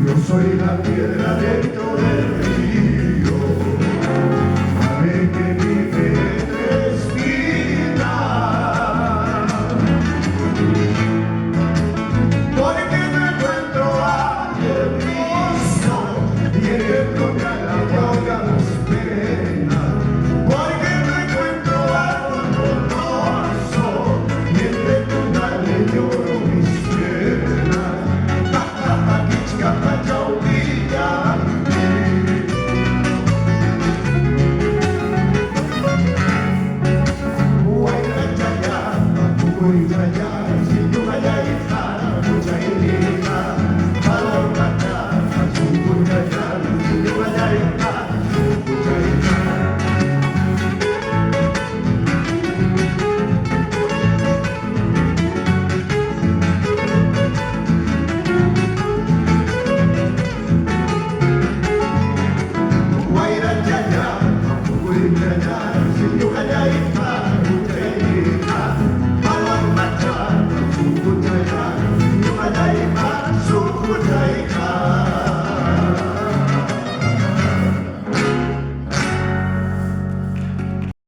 Yo soy la piedra dentro del río, haré que mi fe respira, porque me encuentro al hermoso y en el tocar la boca las penas, porque me encuentro al hermoso y en el tocar le lloro mis penas. Guaira, ya, ya,